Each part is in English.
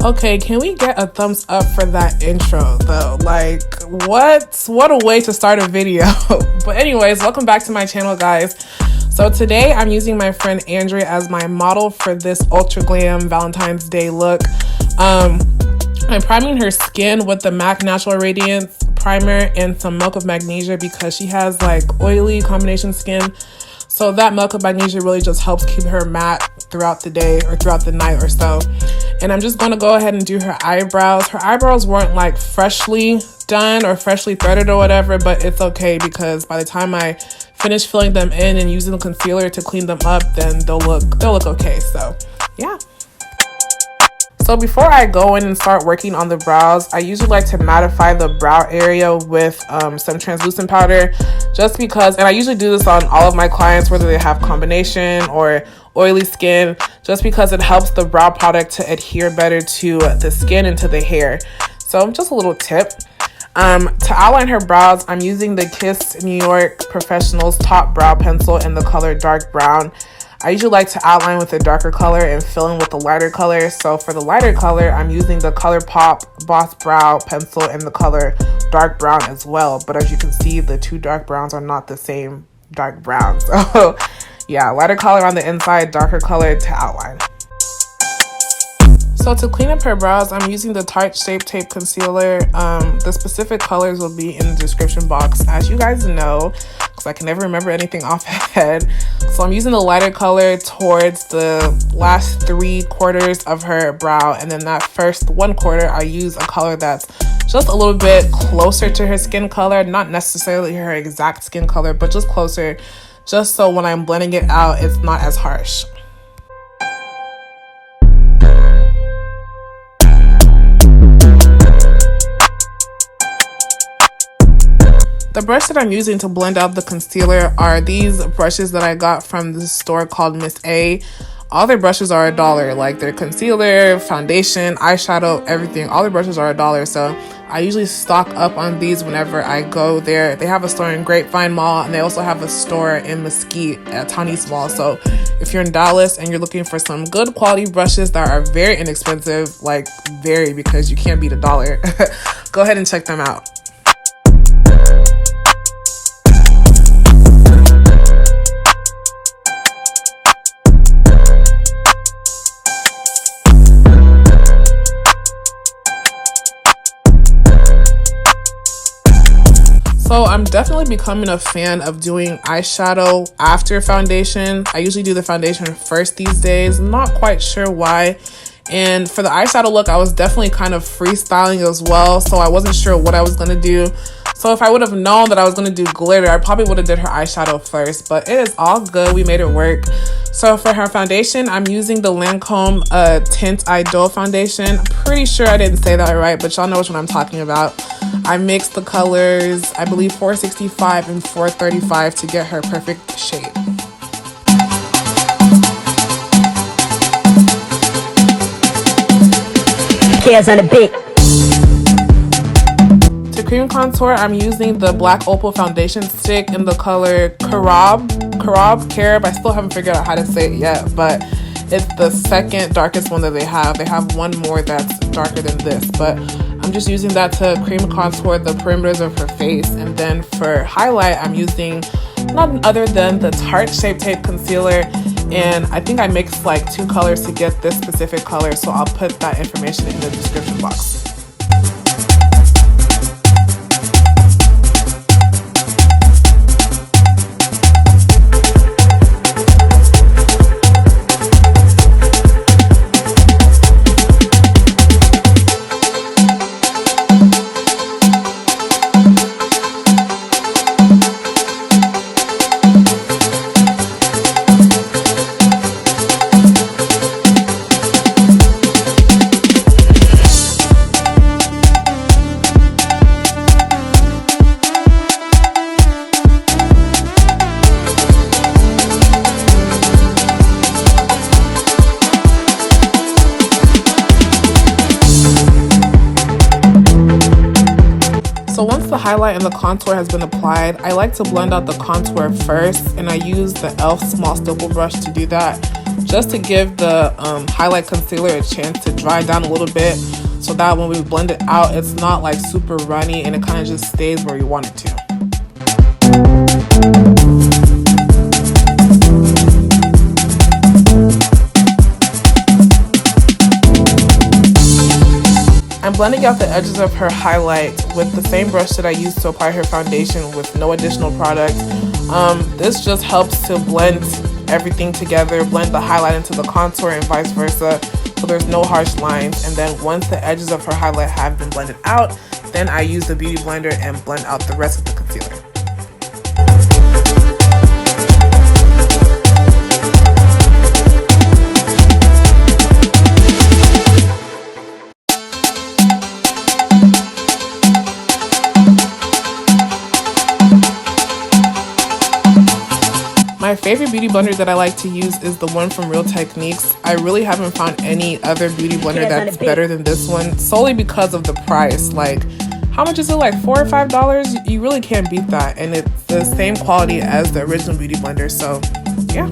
Okay, can we get a thumbs up for that intro though? Like, what a way to start a video. But anyways, welcome back to my channel, guys. So today I'm using my friend Andrea as my model for this ultra glam Valentine's Day look. I'm priming her skin with the MAC Natural Radiance primer and some milk of magnesia because she has like oily combination skin. So that milk of magnesia really just helps keep her matte throughout the day or throughout the night or so. And I'm just going to go ahead and do her eyebrows. Her eyebrows weren't like freshly done or freshly threaded or whatever, but it's okay because by the time I finish filling them in and using the concealer to clean them up, then they'll look okay. So yeah. So before I go in and start working on the brows, I usually like to mattify the brow area with some translucent powder just because, and I usually do this on all of my clients, whether they have combination or oily skin, just because it helps the brow product to adhere better to the skin and to the hair. So just a little tip. To outline her brows, I'm using the Kiss New York Professionals Top Brow Pencil in the color Dark Brown. I usually like to outline with a darker color and fill in with a lighter color. So for the lighter color, I'm using the ColourPop Boss Brow Pencil in the color Dark Brown as well. But as you can see, the two dark browns are not the same dark brown. So yeah, lighter color on the inside, darker color to outline. So to clean up her brows, I'm using the Tarte Shape Tape Concealer. The specific colors will be in the description box, as you guys know, because I can never remember anything off head. So I'm using the lighter color towards the last 3/4 of her brow, and then that first 1/4, I use a color that's just a little bit closer to her skin color, not necessarily her exact skin color, but just closer, just so when I'm blending it out, it's not as harsh. The brush that I'm using to blend out the concealer are these brushes that I got from this store called Miss A. All their brushes are $1, like their concealer, foundation, eyeshadow, everything. All their brushes are $1, so I usually stock up on these whenever I go there. They have a store in Grapevine Mall, and they also have a store in Mesquite at Tawny's Mall. So if you're in Dallas and you're looking for some good quality brushes that are very inexpensive, like very, because you can't beat $1, go ahead and check them out. So I'm definitely becoming a fan of doing eyeshadow after foundation. I usually do the foundation first these days. I'm not quite sure why. And for the eyeshadow look, I was definitely kind of freestyling as well, so I wasn't sure what I was going to do. So if I would have known that I was going to do glitter, I probably would have did her eyeshadow first, but it is all good. We made it work. So for her foundation, I'm using the Lancome Teint Idole foundation. I'm pretty sure I didn't say that right, but y'all know which one I'm talking about. I mixed the colors, I believe 465 and 435 to get her perfect shade. Cares on a bit. To cream contour, I'm using the Black Opal foundation stick in the color Carob. I still haven't figured out how to say it yet, but it's the second darkest one that they have. They have one more that's darker than this, but I'm just using that to cream contour the perimeters of her face. And then for highlight, I'm using none other than the Tarte Shape Tape Concealer. And I think I mixed like 2 colors to get this specific color, so I'll put that information in the description box. So once the highlight and the contour has been applied, I like to blend out the contour first, and I use the e.l.f. small stipple brush to do that. just to give the highlight concealer a chance to dry down a little bit, so that when we blend it out, it's not like super runny and it kind of just stays where you want it to. I'm blending out the edges of her highlight with the same brush that I used to apply her foundation with no additional product. This just helps to blend everything together, blend the highlight into the contour and vice versa, so there's no harsh lines. And then once the edges of her highlight have been blended out, then I use the beauty blender and blend out the rest of the concealer. My favorite beauty blender that I like to use is the one from Real Techniques. I really haven't found any other beauty blender that's better than this one, solely because of the price. Like, how much is it? Like $4 or $5? You really can't beat that, and it's the same quality as the original beauty blender, so yeah.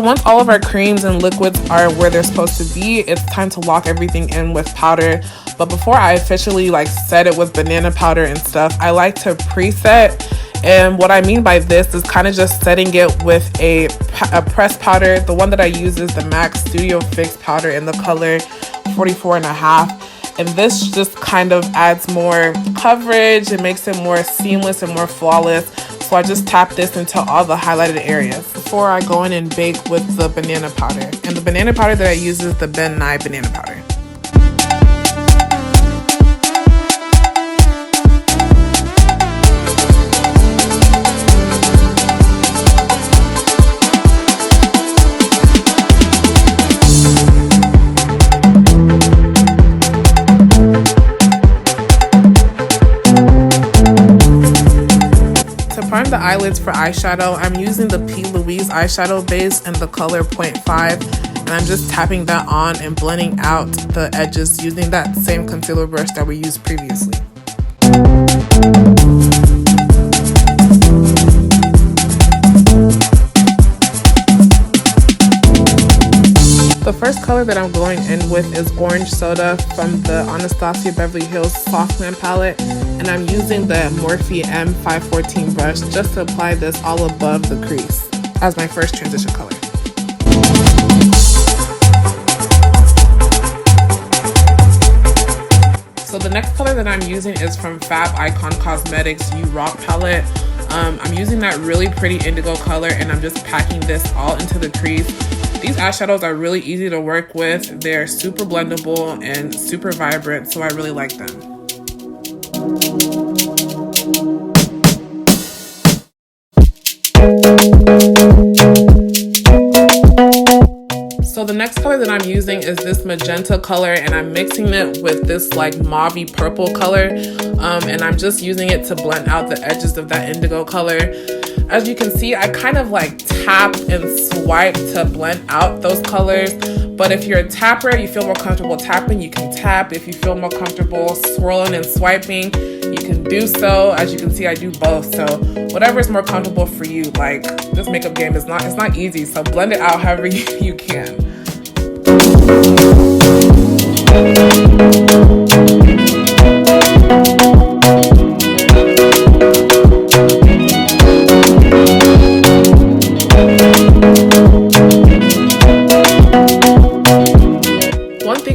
Once all of our creams and liquids are where they're supposed to be, it's time to lock everything in with powder. But before I officially like set it with banana powder and stuff, I like to preset. And what I mean by this is kind of just setting it with a pressed powder. The one that I use is the MAC Studio Fix powder in the color 44.5. And this just kind of adds more coverage. It makes it more seamless and more flawless. So I just tap this into all the highlighted areas before I go in and bake with the banana powder. And the banana powder that I use is the Nye Banana Powder. Prime the eyelids for eyeshadow, I'm using the Louise eyeshadow base in the color 0.5, and I'm just tapping that on and blending out the edges using that same concealer brush that we used previously. The first color that I'm going in with is Orange Soda from the Anastasia Beverly Hills Soft Glam palette, and I'm using the Morphe M514 brush just to apply this all above the crease as my first transition color. So the next color that I'm using is from FabIcon Cosmetics You Rock palette. I'm using that really pretty indigo color, and I'm just packing this all into the crease. These eyeshadows are really easy to work with. They're super blendable and super vibrant, so I really like them. So the next color that I'm using is this magenta color, and I'm mixing it with this like mauve-y purple color, and I'm just using it to blend out the edges of that indigo color. As you can see, I kind of like tap and swipe to blend out those colors, but if you're a tapper, you feel more comfortable tapping, you can tap. If you feel more comfortable swirling and swiping, you can do so. As you can see, I do both, so whatever is more comfortable for you. Like, this makeup game is not easy, so blend it out however you can.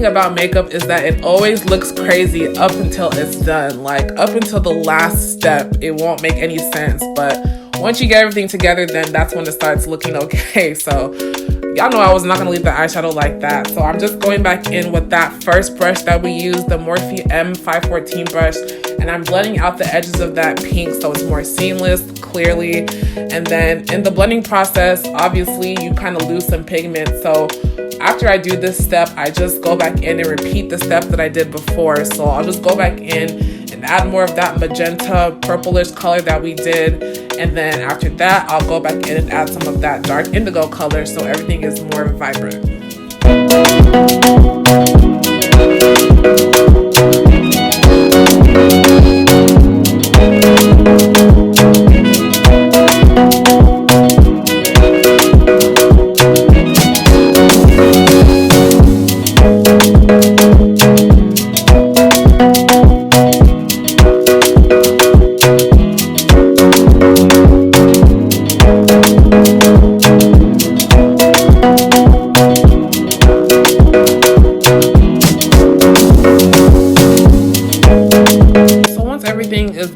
About makeup is that it always looks crazy up until it's done. Like, up until the last step, it won't make any sense, but once you get everything together, then that's when it starts looking okay. So y'all know I was not going to leave the eyeshadow like that, so I'm just going back in with that first brush that we used, the Morphe M514 brush, and I'm blending out the edges of that pink so it's more seamless, clearly. And then in the blending process, obviously you kind of lose some pigment, so after I do this step, I just go back in and repeat the steps that I did before. So I'll just go back in and add more of that magenta purplish color that we did. And then after that, I'll go back in and add some of that dark indigo color so everything is more vibrant.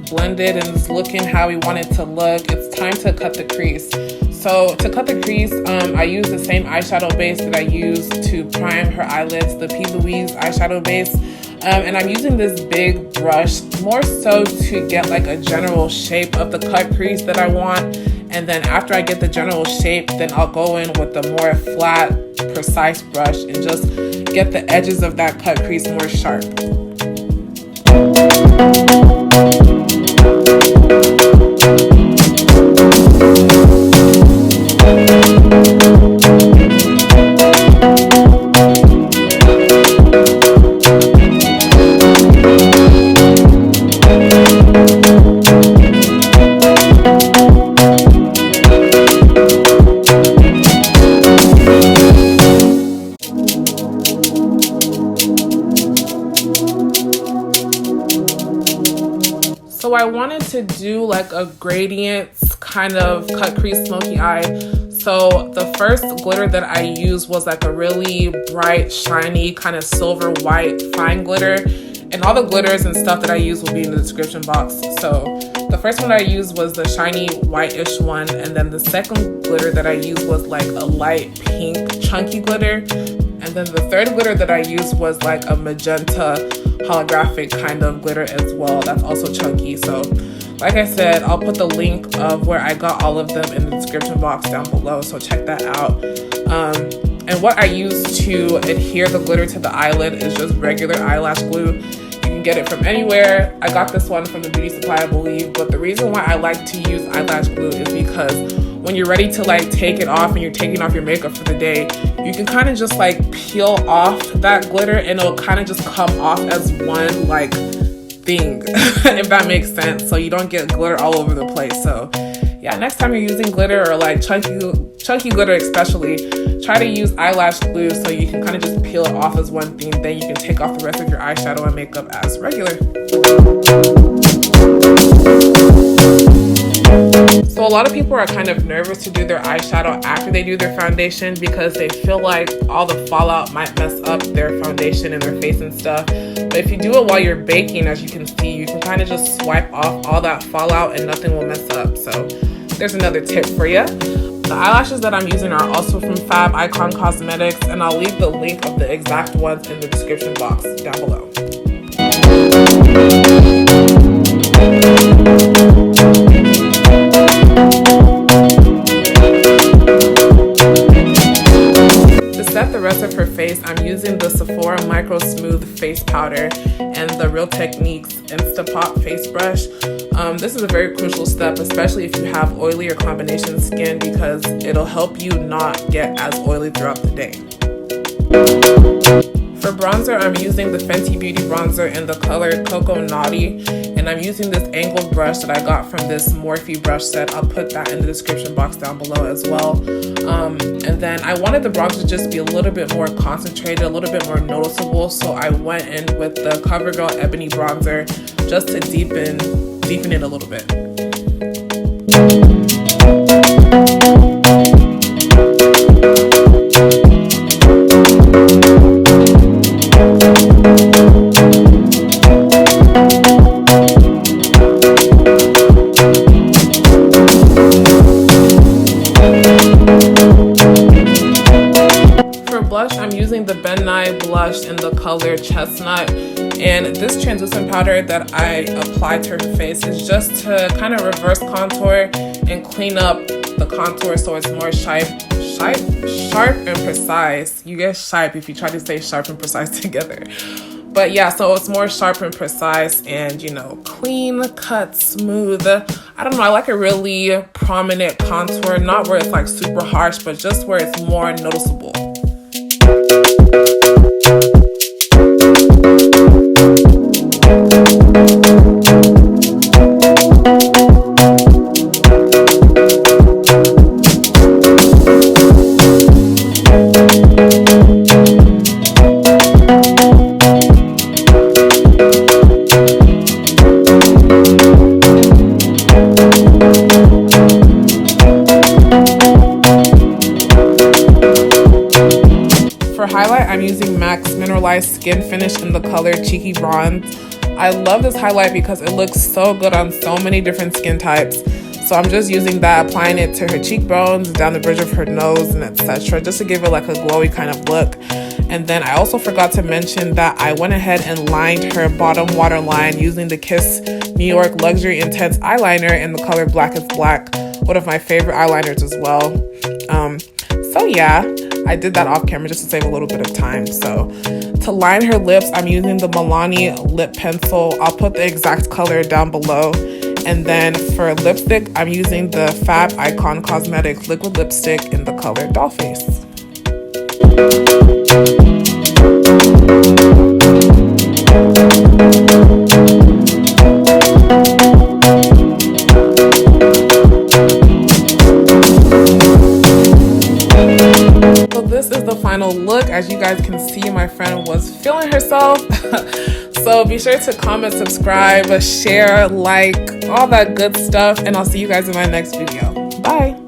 Blended and it's looking how we want it to look, it's time to cut the crease. So to cut the crease, I use the same eyeshadow base that I used to prime her eyelids, the P. Louise eyeshadow base. And I'm using this big brush more so to get like a general shape of the cut crease that I want. And then after I get the general shape, then I'll go in with the more flat, precise brush and just get the edges of that cut crease more sharp. So I wanted to do like a gradient kind of cut crease smoky eye. So the first glitter that I used was like a really bright, shiny, kind of silver white fine glitter. And all the glitters and stuff that I use will be in the description box. So the first one I used was the shiny whitish one. And then the second glitter that I used was like a light pink chunky glitter. And then the third glitter that I used was like a magenta holographic kind of glitter as well. That's also chunky. So like I said, I'll put the link of where I got all of them in the description box down below. So check that out. And what I use to adhere the glitter to the eyelid is just regular eyelash glue. You can get it from anywhere. I got this one from the beauty supply, I believe. But the reason why I like to use eyelash glue is because when you're ready to like take it off and you're taking off your makeup for the day, you can kind of just like peel off that glitter and it'll kind of just come off as one like thing, if that makes sense. So you don't get glitter all over the place. So yeah, next time you're using glitter or like chunky glitter especially, try to use eyelash glue so you can kind of just peel it off as one thing. Then you can take off the rest of your eyeshadow and makeup as regular. So a lot of people are kind of nervous to do their eyeshadow after they do their foundation because they feel like all the fallout might mess up their foundation and their face and stuff. But if you do it while you're baking, as you can see, you can kind of just swipe off all that fallout and nothing will mess up. So there's another tip for you. The eyelashes that I'm using are also from FabIcon Cosmetics, and I'll leave the link of the exact ones in the description box down below. Set the rest of her face, I'm using the Sephora Microsmooth face powder and the Real Techniques Instapop face brush. This is a very crucial step, especially if you have oily or combination skin, because it'll help you not get as oily throughout the day. For bronzer, I'm using the Fenty Beauty bronzer in the color Cocoa Naughty, and I'm using this angled brush that I got from this Morphe brush set. I'll put that in the description box down below as well. And then I wanted the bronzer to just be a little bit more concentrated, a little bit more noticeable, so I went in with the CoverGirl Ebony bronzer just to deepen it a little bit. The Nye blush in the color Chestnut, and this translucent powder that I applied to her face is just to kind of reverse contour and clean up the contour so it's more sharp and precise. You get sharp if you try to say sharp and precise together. But yeah, so it's more sharp and precise and, you know, clean cut, smooth. I don't know, I like a really prominent contour, not where it's like super harsh, but just where it's more noticeable. I'm using MAC's Mineralized Skin Finish in the color Cheeky Bronze. I love this highlight because it looks so good on so many different skin types. So I'm just using that, applying it to her cheekbones, down the bridge of her nose, and etc. just to give it like a glowy kind of look. And then I also forgot to mention that I went ahead and lined her bottom waterline using the Kiss New York Luxury Intense Eyeliner in the color Blackest Black, one of my favorite eyeliners as well. So yeah, I did that off camera just to save a little bit of time. So to line her lips, I'm using the Milani Lip Pencil. I'll put the exact color down below. And then for lipstick, I'm using the FabIcon Cosmetics liquid lipstick in the color Dollface. This is the final look. As you guys can see, my friend was feeling herself. So be sure to comment, subscribe, share, like, all that good stuff, and I'll see you guys in my next video. Bye.